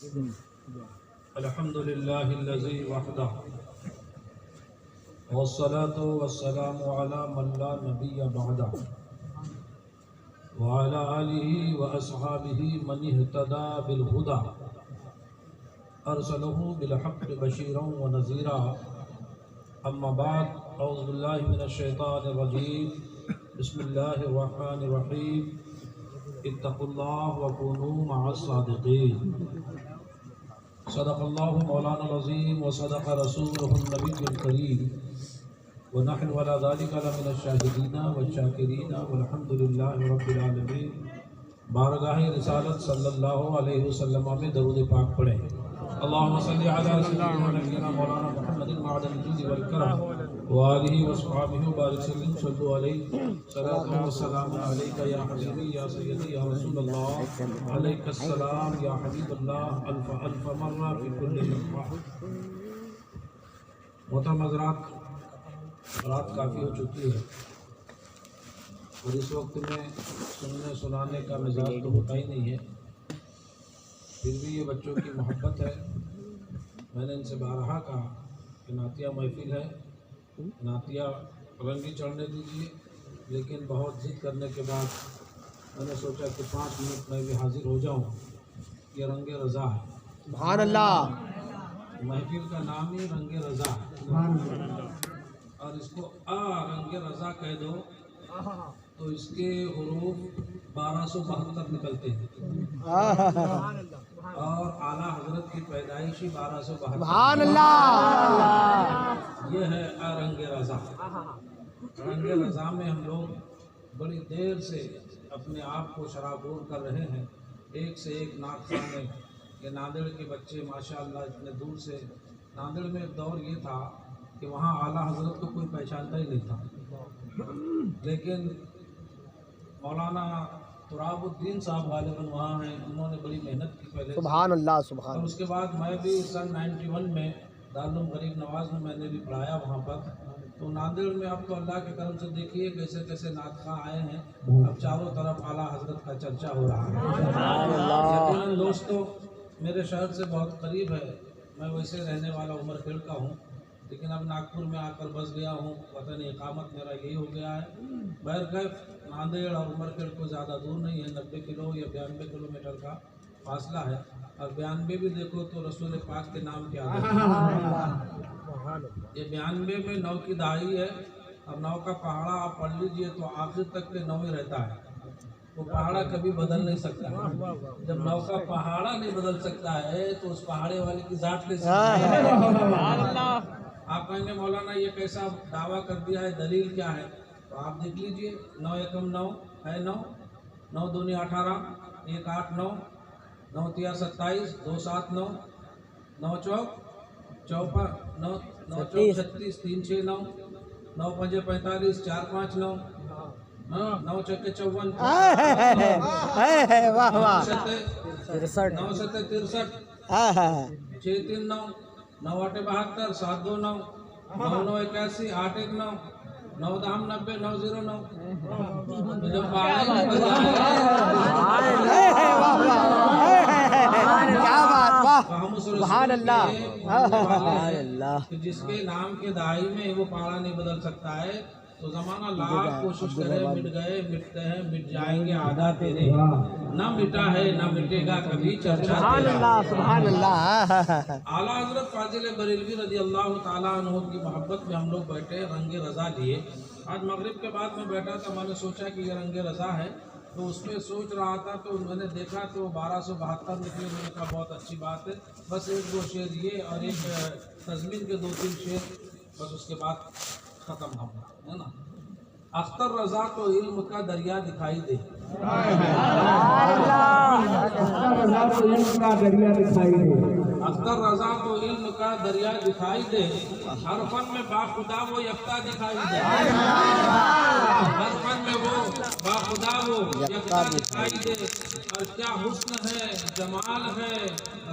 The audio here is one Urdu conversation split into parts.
الحمد لله الذي وحده والصلاة والسلام على من لا نبي بعده وعلى آله وأصحابه من اهتدى بالهدى أرسله بالحق بشيرا ونذيرا أما بعد أعوذ بالله من الشيطان الرجيم بسم الله الرحمن الرحيم اتقوا الله وكونوا مع الصادقين صدق الله مولانا العظيم وصدق رسوله النبي الكريم ونحن على ذلك لمن الشاهدين والشاكرين والحمد لله رب العالمين بارگاہ رسالت صلی اللہ علیہ وسلم میں درود پاک پڑھیں اللهم صل على سيدنا ونبينا مولانا محمد معدن الجود والكرم وآله وصحبه وبارك وسلم صلوا عليه صلاة والسلام عليك يا حبيبي يا سيدي يا رسول الله عليك السلام يا حبيب الله ألف ألف مرة في كل لمحة. محترم حضرات، رات کافی ہو چکی ہے اور اس وقت میں سننے سنانے کا مزاج تو ہوتا ہی نہیں ہے، پھر بھی یہ بچوں کی محبت ہے. میں نے ان سے بارہا کہا کہ نعتیہ محفل ہے، نعتیہ رنگی چڑھنے دیجیے، لیکن بہت ضد کرنے کے بعد میں نے سوچا کہ 5 منٹ میں بھی حاضر ہو جاؤں. یہ رنگ رضا ہے. سبحان اللہ. محفل کا نام ہی رنگ رضا ہے، اور اس کو رنگ رضا کہہ دو تو اس کے حروف 1272 نکلتے ہیں، اور اعلیٰ حضرت کی پیدائش ہی 1272. سبحان اللہ. یہ ہے رنگ رضا. رنگ رضا میں ہم لوگ بڑی دیر سے اپنے آپ کو شرابور کر رہے ہیں. ایک سے ایک نعت خوانے. یہ ناندیڑ کے بچے ماشاءاللہ اتنے دور سے. ناندیڑ میں ایک دور یہ تھا کہ وہاں اعلیٰ حضرت کو کوئی پہچانتا ہی نہیں تھا، لیکن مولانا تراب الدین صاحب غالباً وہاں ہیں، انہوں نے بڑی محنت کی پہلے. سبحان اللہ. سبحان اور اس کے بعد میں بھی سن 91 میں دارالعلوم غریب نواز میں نے بھی پڑھایا وہاں پر. تو ناندیڑ میں اب تو اللہ کے کرم سے دیکھیے کیسے کیسے نعت خواں آئے ہیں. اب چاروں طرف اعلیٰ حضرت کا چرچا ہو رہا ہے. یقیناً دوستو، میرے شہر سے بہت قریب ہے. میں ویسے رہنے والا عمر کھیڑ کا ہوں، لیکن اب ناگپور میں آ کر بس گیا ہوں. وطن اقامت میرا یہی ہو گیا ہے. بہرکیف ناندیڑ اور عمر کھیڑ کو زیادہ دور نہیں ہے، 90 کلو یا 92 کلومیٹر کا فاصلہ ہے. اور 92 بھی دیکھو تو رسول پاک کے نام کے آگے. یہ 92 میں 9 کی دہائی ہے، اور 9 کا پہاڑا آپ پڑھ لیجئے تو آخر تک کے 9 ہی رہتا ہے. وہ پہاڑا کبھی بدل نہیں سکتا. جب 9 کا پہاڑا نہیں بدل سکتا ہے تو اس پہاڑے والے کی ذات کیسے؟ آپ کہیں گے مولانا یہ کیسا دعویٰ کر دیا ہے، دلیل کیا ہے؟ تو آپ دیکھ لیجئے. 9 × 9 ہے 9، 9 × 2 = 18، 1 8 9، 9 × 3 = 27، 2 7 9، 9 4 54، 9 9 4 36، 3 6 9، 9 5 45، 4 5 9، 9 6 54، 9 7 63، 6 3 9، 9 8 72، 7 2 9، 9 9 81، 8 1 9، 9 10 90، 9 0 9. سبحان اللہ. جس کے نام کے دہائی میں وہ پہاڑا نہیں بدل سکتا ہے. تو زمانہ لاکھ کوشش کرے، مٹ گئے، مٹتے ہیں، مٹ جائیں گے آدھا تیرے. نہ مٹا ہے نہ مٹے گا کبھی چرچا تیرا. سبحان اللہ. اعلیٰ حضرت فاضل بریلوی رضی اللہ تعالیٰ عنہ کی محبت میں ہم لوگ بیٹھے رنگ رضا لیے. آج مغرب کے بعد میں بیٹھا تھا، میں نے سوچا کہ یہ رنگ رضا ہے، تو اس میں سوچ رہا تھا تو میں نے دیکھا تو 1272 نکلے. میں نے کہا بہت اچھی بات ہے، بس 1-2 شعر یہ اور ایک تضمین کے 2-3 شعر، بس اس کے بعد ختم ہوگا، ہے نا. اختر رضا تو علم کا دریا دکھائی دے. اختر رضا تو علم کا دریا دکھائی دے. ہر فن میں باخدا وہ یکتا دکھائی دے. ہر فن میں وہ باخدا وہ یکتا دکھائی دے. اور کیا حسن ہے، جمال ہے،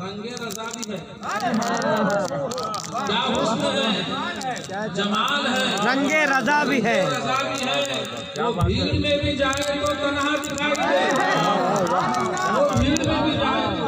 رنگ رضا بھی ہے. کیا حسن ہے، جمال ہے، رنگ رضا بھی ہے. وہ بھیڑ میں بھی جائے تو تنہا دکھائی دے. وہ بھیڑ میں بھی جائے تو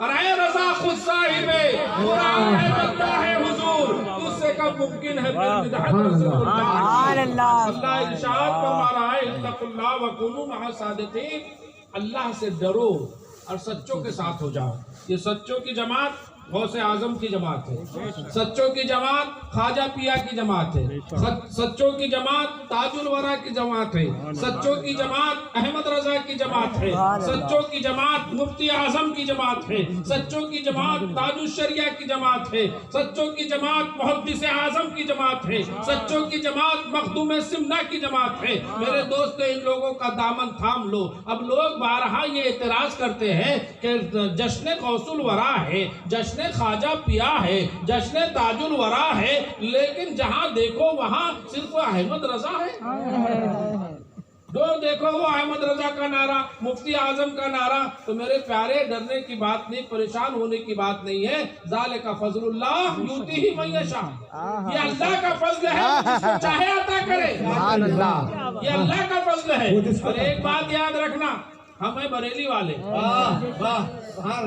اور اے رضا خود صاحب قرآن ہے بندہ ہے حضور، اس سے کب ممکن ہے بالمدحت رسول اللہ۔ اللہ ارشاد فرما رہا ہے اتقوا اللہ وکونوا مع الصادقین، اللہ سے ڈرو اور سچوں کے ساتھ ہو جاؤ۔ یہ سچوں کی جماعت غوث اعظم کی جماعت ہے، سچوں کی جماعت خواجہ پیا کی جماعت ہے، سچوں کی جماعت تاج الورا کی جماعت ہے، سچوں کی جماعت احمد رضا کی جماعت ہے، سچوں کی جماعت مفتی اعظم کی جماعت ہے، سچوں کی جماعت تاج الشریعہ کی جماعت ہے، سچوں کی جماعت محدث اعظم کی جماعت ہے، سچوں کی جماعت مخدوم سمنا کی جماعت ہے۔ میرے دوست ان لوگوں کا دامن تھام لو۔ اب لوگ بارہا یہ اعتراض کرتے ہیں کہ جشن غوث الورا ہے، جشن خواجہ پیا ہے، جشن تاج الورا ہے، لیکن جہاں دیکھو وہاں صرف احمد رضا ہے، جو دیکھو وہ احمد رضا کا نعرہ، مفتی اعظم کا نعرہ۔ تو میرے پیارے ڈرنے کی بات نہیں، پریشان ہونے کی بات نہیں ہے۔ ذالک فضل اللہ یؤتیہ من یشاء، یہ اللہ کا فضل ہے، جس کو چاہے عطا کرے، یہ اللہ کا فضل ہے۔ اور ایک بات یاد رکھنا، ہم ہیں بریلی والے،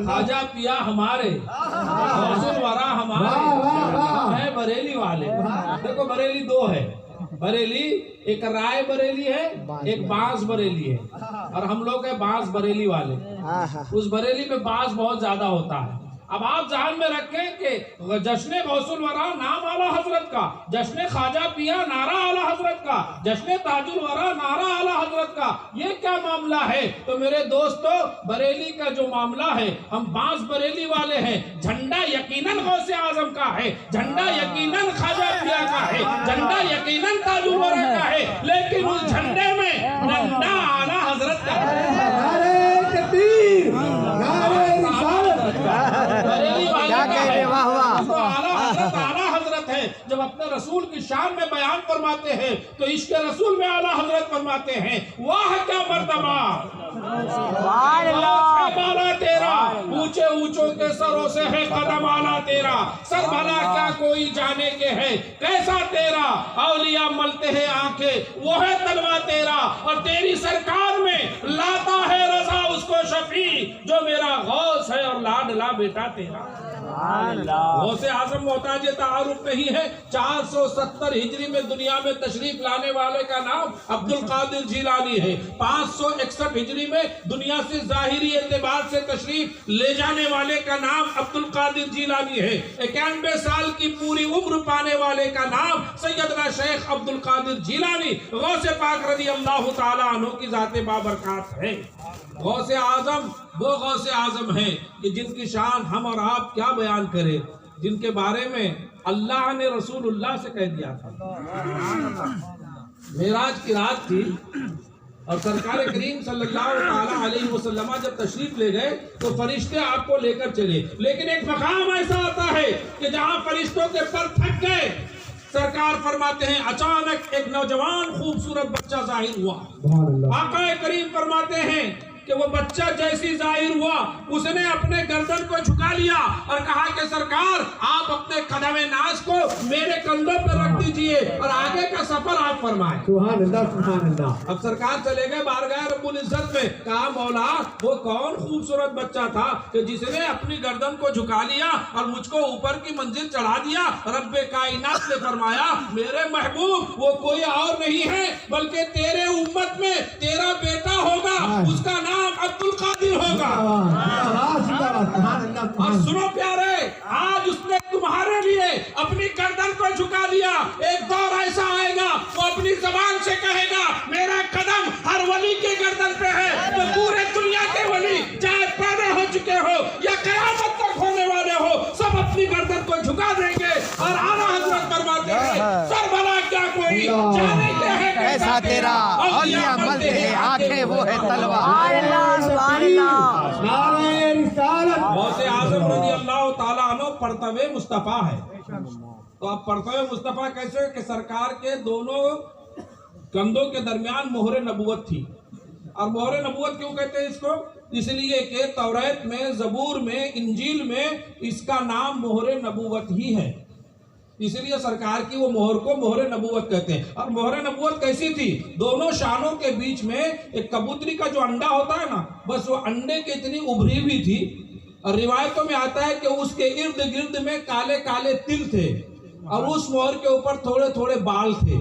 خواجہ پیا ہمارے، غوث الورا ہمارے، ہم ہیں بریلی والے۔ دیکھو بریلی دو ہے، بریلی ایک رائے بریلی ہے، ایک بانس بریلی ہے، اور ہم لوگ ہیں بانس بریلی والے۔ اس بریلی میں بانس بہت زیادہ ہوتا ہے۔ اب آپ ذہن میں رکھیں کہ جشن غوث الورا نام اعلیٰ حضرت کا، جشن خواجہ پیا نعرہ اعلیٰ حضرت کا، جشن تاج الورا نعرہ اعلیٰ حضرت کا، یہ کیا معاملہ ہے؟ تو میرے دوستو بریلی کا جو معاملہ ہے، ہم بانس بریلی والے ہیں، جھنڈا یقیناً غوث اعظم کا ہے، جھنڈا یقیناً خواجہ پیا کا ہے، جھنڈا یقیناً تاج الورا کا ہے، لیکن اس جھنڈے میں ڈنڈا اعلیٰ حضرت کا ہے۔ اعلیٰ حضرت ہے۔ جب اپنے رسول کی شان میں بیان فرماتے ہیں تو عشق رسول میں اعلیٰ حضرت فرماتے ہیں واہ کیا مرتبہ، بالا تیرا، اونچے اونچوں کے سروں سے ہے قدم اعلیٰ تیرا، سر بھلا کیا کوئی جانے کے ہے کیسا تیرا، اولیاء ملتے ہیں آنکھیں وہ ہے تلوا تیرا، اور تیری سرکار میں لاتا ہے رضا اس کو شفیع جو میرا غوث ہے اور لاڈلا بیٹا تیرا۔ غوث اعظم محتاج تعارف نہیں ہے۔ 470 ہجری میں دنیا میں تشریف لانے والے کا نام عبد القادر جیلانی ہے۔ 561 ہجری میں دنیا سے ظاہری اعتبار سے تشریف لے جانے والے کا نام عبد القادر جیلانی ہے۔ 91 سال کی پوری عمر پانے والے کا نام سیدنا شیخ عبد القادر جیلانی غوث پاک رضی اللہ تعالیٰ عنہ کی ذات بابرکات ہے۔ غوث اعظم وہ غوث اعظم ہیں کہ جن کی شان ہم اور آپ کیا بیان کریں، جن کے بارے میں اللہ نے رسول اللہ سے کہہ دیا تھا۔ معراج کی رات تھی اور سرکار کریم صلی اللہ تعالیٰ علیہ وسلم جب تشریف لے گئے تو فرشتے آپ کو لے کر چلے، لیکن ایک مقام ایسا آتا ہے کہ جہاں فرشتوں کے پر تھک گئے، سرکار فرماتے ہیں اچانک ایک نوجوان خوبصورت بچہ ظاہر ہوا۔ آقا کریم فرماتے ہیں کہ وہ بچہ جیسی ظاہر ہوا اس نے اپنے گردن کو جھکا لیا اور کہا کہ سرکار آپ اپنے قدم ناز کو میرے کندھوں پر رکھ دیجئے اور آگے کا سفر آپ فرمائیں۔ سبحان اللہ سبحان اللہ۔ اب سرکار چلے گئے بارگاہ رب العزت میں، کہا مولا وہ کون خوبصورت بچہ تھا کہ جس نے اپنی گردن کو جھکا لیا اور مجھ کو اوپر کی منزل چڑھا دیا؟ رب کائنات نے فرمایا میرے محبوب وہ کوئی اور نہیں ہے بلکہ تیرے امت میں تیرا بیٹا ہوگا، اس کا نام عبد القادر ہوگا۔ اور سنو پیارے، آج اس نے تمہارے لیے اپنی گردن کو جھکا دیا، ایک دور ایسا آئے گا وہ اپنی زبان سے کہے گا میرا قدم ہر ولی کے گردن پہ ہے، تو پورے دنیا کے ولی چاہے پیدا ہو چکے ہو یا قیامت تک ہونے والے ہو سب اپنی گردن کو جھکا دیں گے۔ اور اعلیٰ حضرت فرماتے ہیں سر بھلا کیا کوئی جانے کے ہے کیسا تیرا، اولیاء ملتے ہیں آنکھیں وہ ہے تلوار۔ غوث اعظم رضی اللہ تعالیٰ عنہ پرتوے مصطفیٰ ہے۔ تو اب پرتوے مصطفیٰ کیسے کہ سرکار کے دونوں کندھوں کے درمیان مہر نبوت تھی۔ اور مہر نبوت کیوں کہتے ہیں اس کو؟ اس لیے کہ توریت میں، زبور میں، انجیل میں اس کا نام مہر نبوت ہی ہے، اس لیے سرکار کی وہ مہر کو مہر نبوت کہتے ہیں۔ اور مہر نبوت کیسی تھی؟ دونوں شانوں کے بیچ میں ایک کبوتری کا جو انڈا ہوتا ہے نا، بس وہ انڈے کی اتنی ابھری ہوئی تھی اور روایتوں میں آتا ہے کہ اس کے ارد گرد میں کالے کالے تل تھے اور اس مہر کے اوپر تھوڑے تھوڑے بال تھے.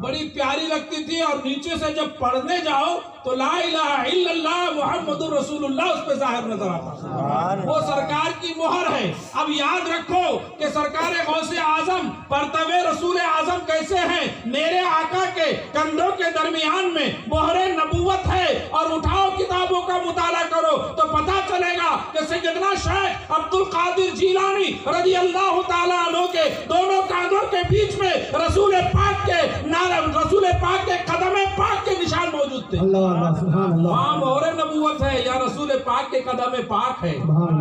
بڑی پیاری لگتی تھی اور نیچے سے جب پڑھنے جاؤ تو لا الہ الا اللہ محمد رسول اللہ اس پہ ظاہر نظر آتا. وہ سرکار کی مہر ہے. اب یاد رکھو کہ سرکار غوث اعظم پرتو رسول اعظم کیسے ہیں. میرے آقا کے کندھوں کے درمیان میں مہر نبوت ہے. اور اٹھاؤ کتابوں کا مطالعہ کرو تو پتا چلے گا کہ سیدنا شیخ عبد القادر جیلانی رضی اللہ تعالیٰ عنہ کے دونوں کاندھوں کے بیچ میں رسول پاک کے قدم پاک کے نشان موجود تھے. وہاں مہر نبوت ہے یا رسول پاک کے قدم پاک ہے.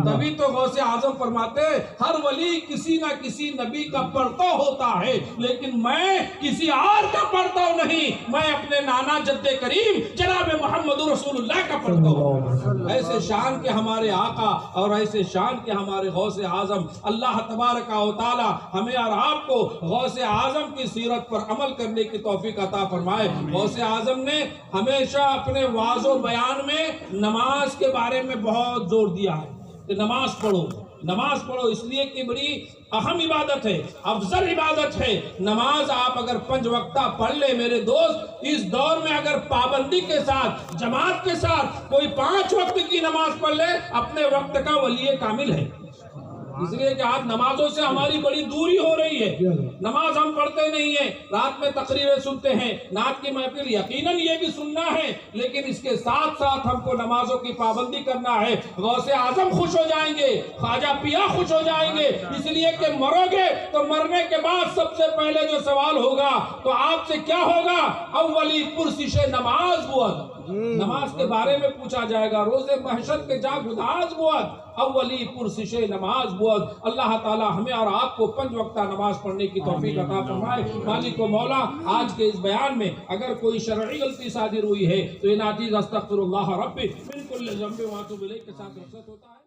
تبھی تو غوث اعظم فرماتے ہر ولی کسی نہ کسی نبی کا پرتو ہوتا ہے لیکن میں کسی اور کا پرتو نہیں. میں اپنے نانا جد کریم جناب محمد رسول اللہ کا پرتو ہوں. ایسے شان کے ہمارے آقا اور ایسے شان کے ہمارے غوث اعظم. اللہ تبارک و تعالی ہمیں اور آپ کو غوث اعظم کی سیرت پر عمل کرنے کی توفیق عطا فرمائے. غوث اعظم نے ہمیشہ اپنے واعظ و بیان میں نماز کے بارے میں بہت زور دیا ہے کہ نماز پڑھو. نماز پڑھو اس لیے کہ بڑی اہم عبادت ہے, افضل عبادت ہے. نماز آپ اگر 5 وقتہ پڑھ لے میرے دوست, اس دور میں اگر پابندی کے ساتھ جماعت کے ساتھ کوئی 5 وقت کی نماز پڑھ لے اپنے وقت کا ولی کامل ہے. اس لیے کہ آج نمازوں سے ہماری بڑی دوری ہو رہی ہے. نماز ہم پڑھتے نہیں ہیں, رات میں تقریریں سنتے ہیں, نعت کی محفل یقیناً یہ بھی سننا ہے لیکن اس کے ساتھ ساتھ ہم کو نمازوں کی پابندی کرنا ہے. غوث اعظم خوش ہو جائیں گے, خواجہ پیا خوش ہو جائیں گے, اس لیے کہ مرو گے تو مرنے کے بعد سب سے پہلے جو سوال ہوگا تو آپ سے کیا ہوگا؟ اولی پرسش نماز بود. نماز کے بارے میں پوچھا جائے گا. روز محشر کے جا گداز بود, اولی پرسش نماز بود. اللہ تعالی ہمیں اور آپ کو 5 وقتہ نماز پڑھنے کی توفیق عطا فرمائے. مالک و مولا آج کے اس بیان میں اگر کوئی شرعی غلطی صادر ہوئی ہے تو یہ ناچیز استغفر اللہ ربی من کل ذنب و اتوب الیہ کے ساتھ رخصت ہوتا ہے.